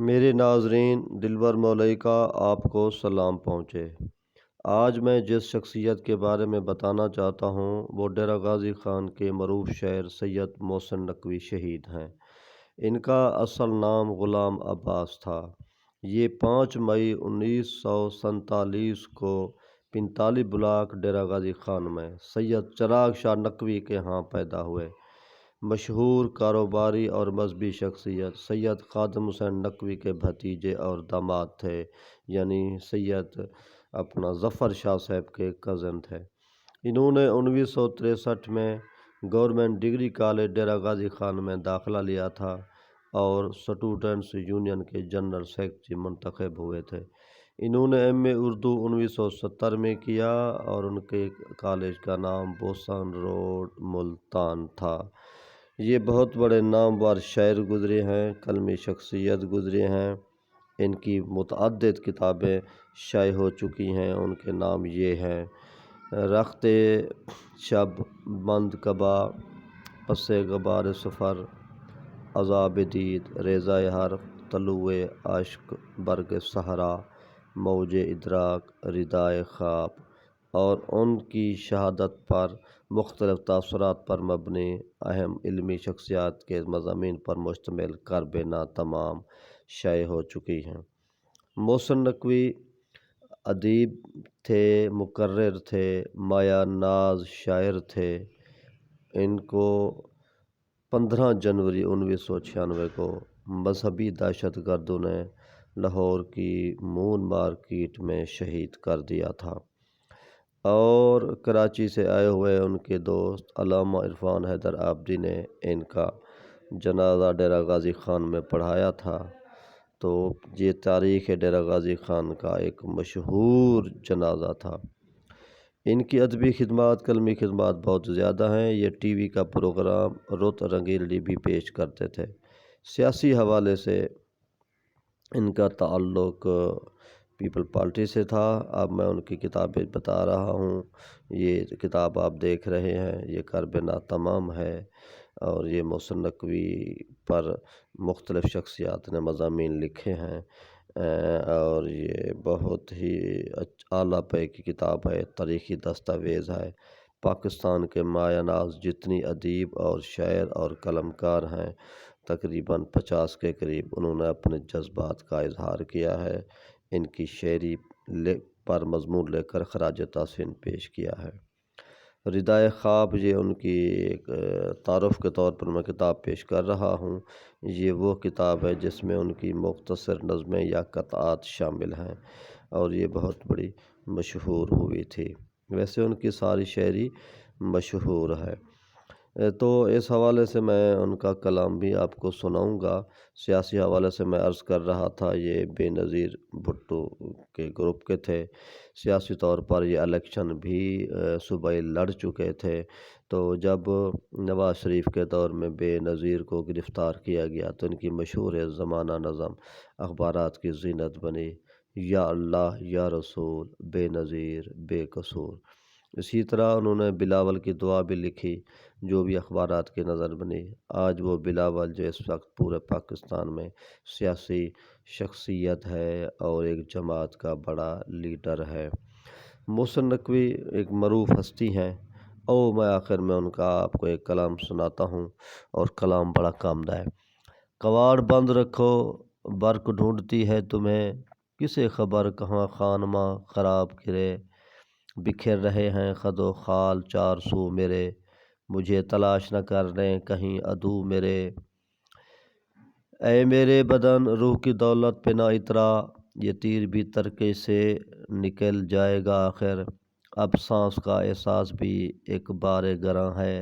میرے ناظرین، دلبر مولوی کا آپ کو سلام پہنچے۔ آج میں جس شخصیت کے بارے میں بتانا چاہتا ہوں وہ ڈیرہ غازی خان کے معروف شاعر سید محسن نقوی شہید ہیں۔ ان کا اصل نام غلام عباس تھا۔ یہ 5 مئی 1947 کو 45 بلاک ڈیرہ غازی خان میں سید چراغ شاہ نقوی کے ہاں پیدا ہوئے۔ مشہور کاروباری اور مذہبی شخصیت سید خادم حسین نقوی کے بھتیجے اور داماد تھے، یعنی سید ظفر شاہ صاحب کے کزن تھے۔ انہوں نے 1963 میں government degree college Dera Ghazi Khan میں داخلہ لیا تھا اور اسٹوڈنٹس یونین کے جنرل سیکرٹری منتخب ہوئے تھے۔ انہوں نے ایم اے اردو 1970 میں کیا اور ان کے کالج کا نام بوسن روڈ ملتان تھا۔ یہ بہت بڑے نامور شاعر گزرے ہیں، قلمی شخصیت گزرے ہیں۔ ان کی متعدد کتابیں شائع ہو چکی ہیں۔ ان کے نام یہ ہیں: رخت شب، بند کبا، پس غبار سفر، عذاب دید، ریزہ حرف، طلوع اشک، برگ صحرا، موج ادراک، ردائے خواب اور ان کی شہادت پر مختلف تاثرات پر مبنی اہم علمی شخصیات کے مضامین پر مشتمل کرب نا تمام شائع ہو چکی ہیں۔ محسن نقوی ادیب تھے، مقرر تھے، مایہ ناز شاعر تھے۔ ان کو 15 جنوری 1996 کو مذہبی دہشت گردوں نے لاہور کی مون مارکیٹ میں شہید کر دیا تھا اور کراچی سے آئے ہوئے ان کے دوست علامہ عرفان حیدر آبادی نے ان کا جنازہ ڈیرہ غازی خان میں پڑھایا تھا۔ تو یہ تاریخ ڈیرہ غازی خان کا ایک مشہور جنازہ تھا۔ ان کی ادبی خدمات، قلمی خدمات بہت زیادہ ہیں۔ یہ ٹی وی کا پروگرام رت رنگیلی بھی پیش کرتے تھے۔ سیاسی حوالے سے ان کا تعلق پیپل پارٹی سے تھا۔ اب میں ان کی کتابیں بتا رہا ہوں۔ یہ کتاب آپ دیکھ رہے ہیں، یہ کرب نا تمام ہے اور یہ محسن نقوی پر مختلف شخصیات نے مضامین لکھے ہیں اور یہ بہت ہی اعلیٰ پے کی کتاب ہے، تاریخی دستاویز ہے۔ پاکستان کے مایہ ناز جتنی ادیب اور شاعر اور قلمکار ہیں، تقریباً 50 کے قریب، انہوں نے اپنے جذبات کا اظہار کیا ہے، ان کی شاعری پر مضمون لے کر خراج تحسین پیش کیا ہے۔ ردائے خواب، یہ ان کی ایک تعارف کے طور پر میں کتاب پیش کر رہا ہوں۔ یہ وہ کتاب ہے جس میں ان کی مختصر نظمیں یا قطعات شامل ہیں اور یہ بہت بڑی مشہور ہوئی تھی۔ ویسے ان کی ساری شاعری مشہور ہے۔ تو اس حوالے سے میں ان کا کلام بھی آپ کو سناؤں گا۔ سیاسی حوالے سے میں عرض کر رہا تھا، یہ بے نظیر بھٹو کے گروپ کے تھے۔ سیاسی طور پر یہ الیکشن بھی صوبائی لڑ چکے تھے۔ تو جب نواز شریف کے دور میں بے نظیر کو گرفتار کیا گیا تو ان کی مشہور زمانہ نظم اخبارات کی زینت بنی: یا اللہ یا رسول، بے نظیر بے قصور۔ اسی طرح انہوں نے بلاول کی دعا بھی لکھی جو بھی اخبارات کی نظر بنی۔ آج وہ بلاول جو اس وقت پورے پاکستان میں سیاسی شخصیت ہے اور ایک جماعت کا بڑا لیڈر ہے۔ محسن نقوی ایک معروف ہستی ہیں اور میں آخر میں ان کا آپ کو ایک کلام سناتا ہوں اور کلام بڑا کامدہ ہے۔ کواڑ بند رکھو، برق ڈھونڈتی ہے تمہیں، کسے خبر کہاں خانماں خراب گرے، بکھر رہے ہیں خد و خال 4 سو میرے، مجھے تلاش نہ کرنے کہیں عدو میرے۔ اے میرے بدن روح کی دولت پہ نہ اترا، یہ تیر بھی ترکے سے نکل جائے گا آخر، اب سانس کا احساس بھی ایک بار گراں ہے،